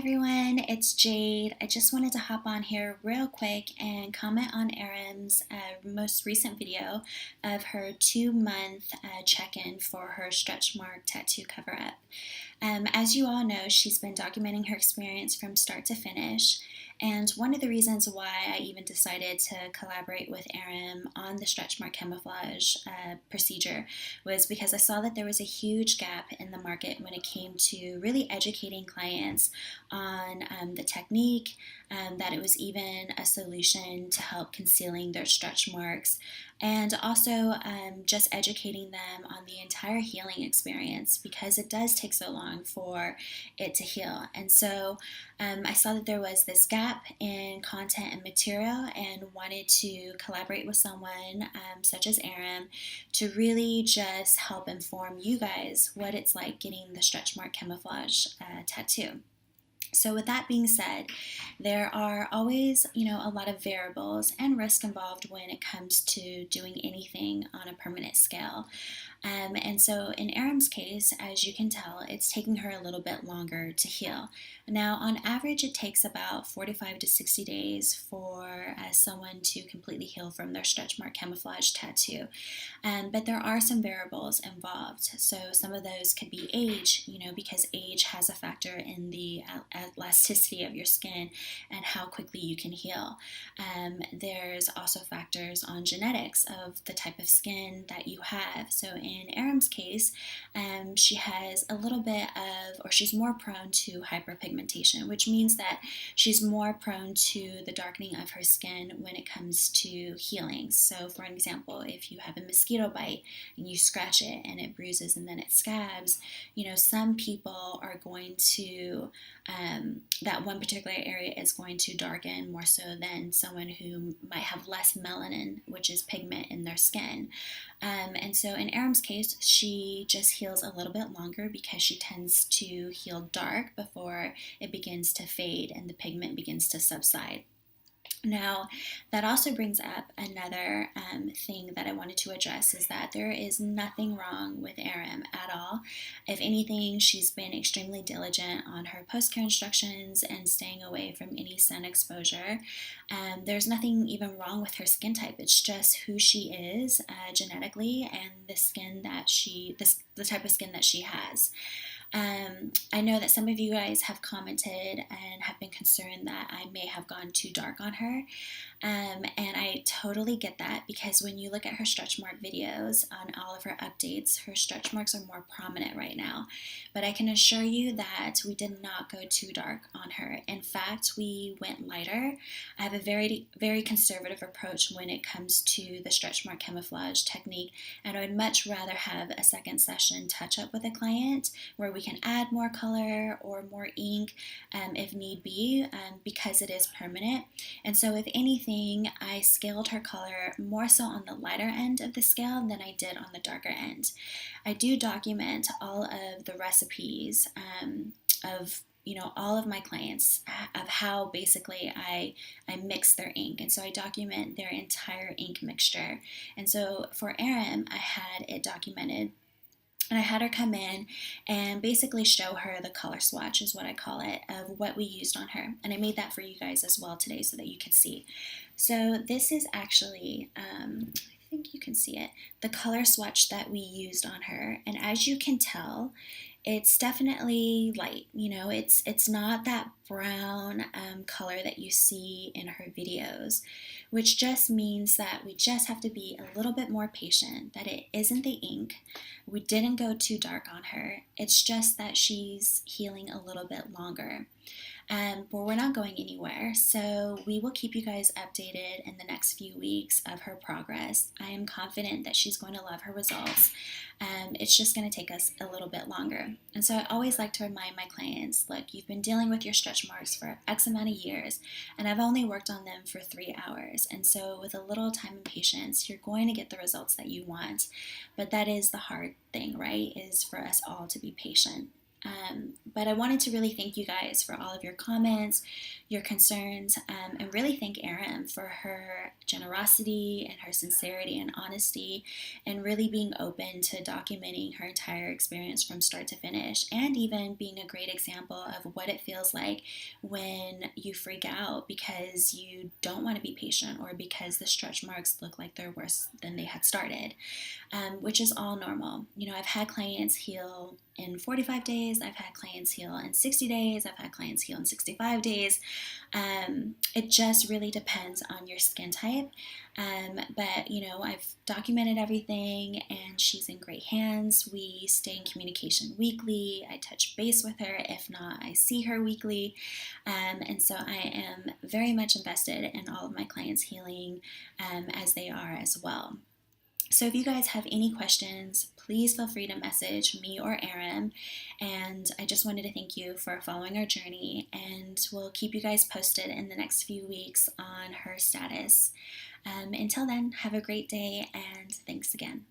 everyone, it's Jade. I just wanted to hop on here real quick and comment on Erin's most recent video of her 2-month check-in for her stretch mark tattoo cover-up. As you all know, she's been documenting her experience from start to finish, and one of the reasons why I even decided to collaborate with Erin on the stretch mark camouflage procedure was because I saw that there was a huge gap in the market when it came to really educating clients on the technique, that it was even a solution to help concealing their stretch marks, and also just educating them on the entire healing experience because it does take so long for it to heal. And so I saw that there was this gap in content and material and wanted to collaborate with someone such as Erin to really just help inform you guys what it's like getting the stretch mark camouflage tattoo. So with that being said, there are always, a lot of variables and risk involved when it comes to doing anything on a permanent scale. And so in Erin's case, as you can tell, it's taking her a little bit longer to heal. Now, on average, it takes about 45 to 60 days for someone to completely heal from their stretch mark camouflage tattoo. But there are some variables involved. So some of those could be age, because age has a factor in the elasticity of your skin and how quickly you can heal. There's also factors on genetics of the type of skin that you have. So in Erin's case, she has a little bit of, or she's more prone to hyperpigmentation, which means that she's more prone to the darkening of her skin when it comes to healing. So for an example, if you have a mosquito bite and you scratch it and it bruises and then it scabs, some people are going to, that one particular area is going to darken more so than someone who might have less melanin, which is pigment in their skin. And so in Erin's case, she just heals a little bit longer because she tends to heal dark before it begins to fade and the pigment begins to subside. Now, that also brings up another thing that I wanted to address is that there is nothing wrong with Erin at all. If anything, she's been extremely diligent on her post-care instructions and staying away from any sun exposure. There's nothing even wrong with her skin type. It's just who she is genetically and the type of skin that she has. I know that some of you guys have commented and have been concerned that I may have gone too dark on her, and I totally get that because when you look at her stretch mark videos on all of her updates, her stretch marks are more prominent right now. But I can assure you that we did not go too dark on her. In fact, we went lighter. I have a very, very conservative approach when it comes to the stretch mark camouflage technique, and I would much rather have a second session touch up with a client where we can add more color or more ink if need be, because it is permanent. And so if anything, I scaled her color more so on the lighter end of the scale than I did on the darker end. I do document all of the recipes of all of my clients of how basically I mix their ink, and so I document their entire ink mixture. And so for Erin, I had it documented. And I had her come in and basically show her the color swatch, is what I call it, of what we used on her. And I made that for you guys as well today so that you could see. So this is actually, I think you can see it, the color swatch that we used on her. And as you can tell, it's definitely light. It's not that brown color that you see in her videos, which just means that we just have to be a little bit more patient, that it isn't the ink. We didn't go too dark on her. It's just that she's healing a little bit longer. But we're not going anywhere, so we will keep you guys updated in the next few weeks of her progress. I am confident that she's going to love her results. It's just going to take us a little bit longer. And so I always like to remind my clients, look, you've been dealing with your stretch marks for X amount of years, and I've only worked on them for 3 hours. And so with a little time and patience, you're going to get the results that you want. But that is the hard thing, right, is for us all to be patient. But I wanted to really thank you guys for all of your comments, your concerns, and really thank Erin for her generosity and her sincerity and honesty, and really being open to documenting her entire experience from start to finish, and even being a great example of what it feels like when you freak out because you don't want to be patient or because the stretch marks look like they're worse than they had started, which is all normal. I've had clients heal in 45 days, I've had clients heal in 60 days, I've had clients heal in 65 days. It just really depends on your skin type. But I've documented everything and she's in great hands. We stay in communication weekly. I touch base with her. If not, I see her weekly. And so I am very much invested in all of my clients healing, as they are as well. So if you guys have any questions, please feel free to message me or Erin. And I just wanted to thank you for following our journey, and we'll keep you guys posted in the next few weeks on her status. Until then, have a great day, and thanks again.